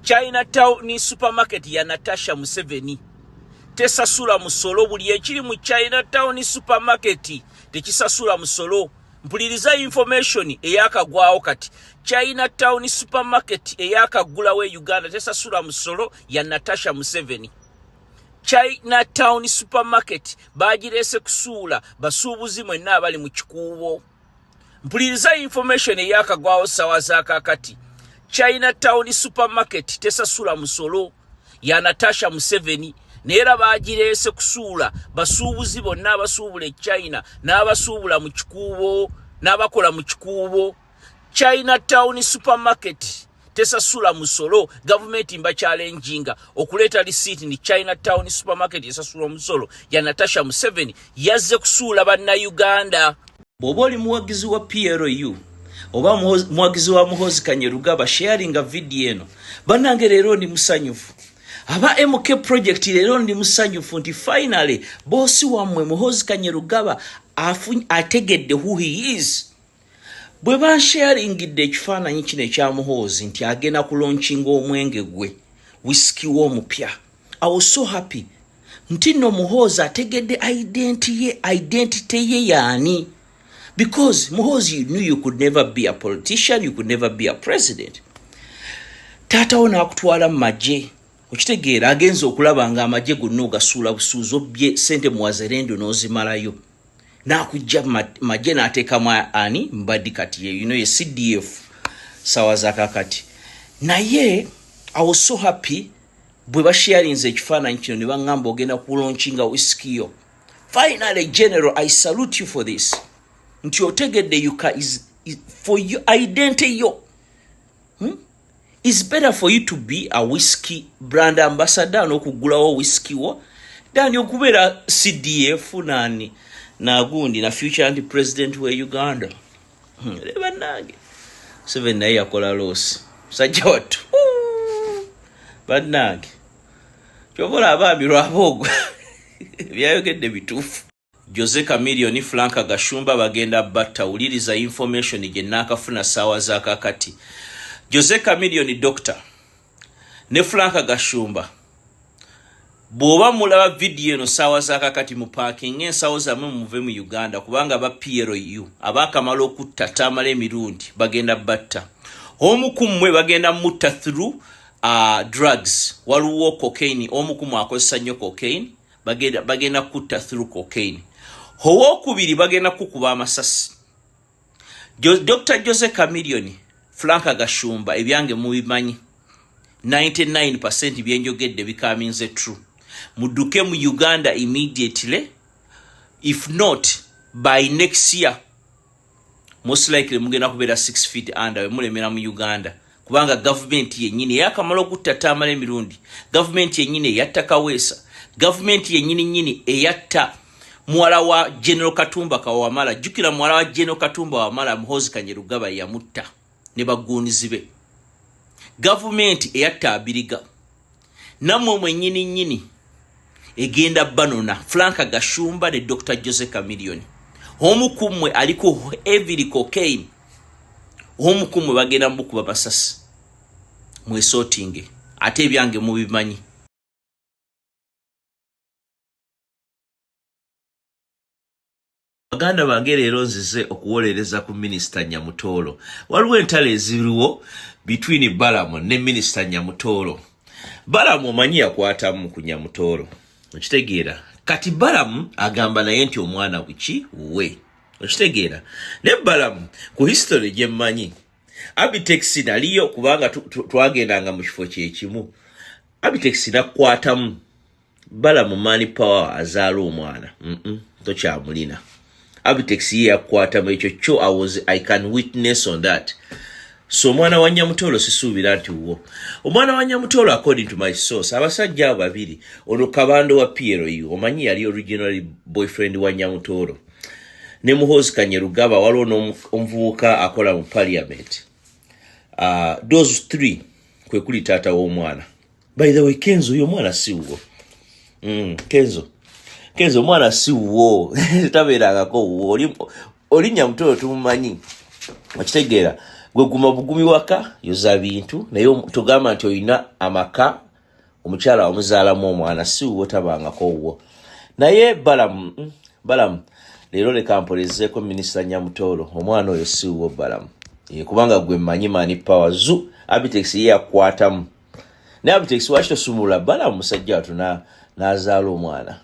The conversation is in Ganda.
Chinatown supermarket ya Natasha Museveni tesasula musolo. Buli ekiri mu Chinatown supermarket tekisasula musolo. Mpuliriza information eyakagwawo kati. Chinatown supermarket eyakagulawo Uganda tesasula musolo ya Natasha Museveni. Chinatown supermarket bagirese kusuula basuubuzi mwenna abali mu kikuubo. Mpuliriza information eyakagwawo sawa za kakati. Chinatown supermarket tesasula musolo ya Natasha Museveni. Neera bagirese kusuula basuubuzi bonna abasuubula e China n'abasuubula mu kikuubo n'abakola mu kikuubo. Chinatown supermarket tesasula musolo. Government mba challenginga okuleta receipt ni Chinatown supermarket esasula musolo ya Natasha Museveni yazze kusuula banna Uganda. Bw'oba oli muwagizi wa PLU oba muwagizi wa Muhoozi Kainerugaba sharinga video eno bannange leero ndi musanyufu. Aba MK project leero ndi musanyufu nti finally bosi wammwe Muhoozi Kainerugaba ategedde who he is. Bwe basharingidde ekifaananyi kino ekya Muhoozi nti agenda kulaunching omwenge gwe whisky w'omupya, I was so happy nti no Muhoozi ategedde identity ye yaani. Because Muhoozi, you knew you could never be a politician, you could never be a president. Tata ona akutwala maje. Okitegeera agenza okulaba nga amaje gonna ogasuula busuuzo bye sente muwazerendo n'ozimalayo. Nakujja maje n'ateekamu ani Mbadi kati ye, ye CDF sawa za kakati. Naye I was so happy bwe basharinze ekifaananyi kino ne baŋŋamba ogenda kulaunchinga whisky yo. Finally, General, I salute you for this. Nti otegedde yuka is for your identity yo. It's better for you to be a whiskey brand ambassador n'okugulawo whisky wo than okubeera CDF nani nagundi na future anti-president wa Uganda. Leba nange Museveni naye yakola losi sajja watu bannange kyobola abaami lwabogwa byayogedde bituufu. Jose Chameleone Frank Gashumba bagenda batta. Wuliriza information gye nakafuna sawa za kakati. Jose Chameleone doctor ne Frank Gashumba bw'oba mulaba video eno sawa za kakati mu parking ensawo zammwe muve mu Uganda kubanga ba PLU abakamala okutta tamala emirundi bagenda batta. Omu kummwe bagenda mutta through drugs. Waliwo cocaine, omu kumu akozesa nnyo cocaine, bagenda kutta through cocaine. Owokubiri bagenda kukuba amasasi. Dr. Jose Chameleone Frank Gashumba ebyange mubimanyi 99% byenjogedde bikaminze true. Muduke mu Uganda immediately, if not by next year most likely mugenda kubeera 6 feet under mulemera mu Uganda kubanga government yennyini yakamala okutatamala emirundi. Government yennyini yatta Kaweesa, government yennyini eyatta muwala wa General Katumba Kawamala. Jukira muwala wa General Katumba Wamala Muhoozi Kainerugaba yamutta ne baguunizi be. Government eyatta Abiriga namwe mwennyini egenda banona Frank Gashumba ne Dr. Jose Chameleone. Omu kummwe aliko heavy cocaine, omu kummwe bagenda mukuba basasi mwesotinge ate ebyange mubimanyi. Baganda bange leero nzize okuwolereza ku Minister Nyamutolo. Waliwo entalo eziriwo between Balamu ne Minister Nyamutolo. Balamu omanyi yakwatamu ku Nyamutolo. Okitegeera. Kati Balamu agamba naye nti omwana wiki we. Okitegeera. Ne Balamu ku history gye mmanyi. Abitex naliyo kubanga twagendanga mu kifo kyekimu. Abitex nakwatamu Balamu mani power azaala omwana. Tokyamulina. Abitex yakwatamu ekyo kyo I can witness on that. So omwana wa Nyamutolo sisuubira nti wo. Omwana wa Nyamutolo according to my source abasajja babiri ono Kabando wa PLU omanyi yali original boyfriend wa Nyamutolo. Ne Muhoozi Kainerugaba waliwo n'omuvubuka akola mu parliament. Those three kwe kuli taata w'omwana. By the way, Kenzo uyo mwana si uwo. Kenzo mwana si uwo. Tabeerangako uwo. Oli Nyamutolo tumumanyi. Okitegeera. gwe guma bugumi waka yoza bintu naye tugamba nti oyina amaka omukyala omuzaalamu omwana si wo tabangako wo naye Balamu leero leka mpolezeeko minisita Nyamutolo omwana oyo si wo Balamu kubanga gwe mmanyi mani power zu Abitex ye yakwatamu ne Abitex waki tosumulula Balamu musajja watu n'azaala omwana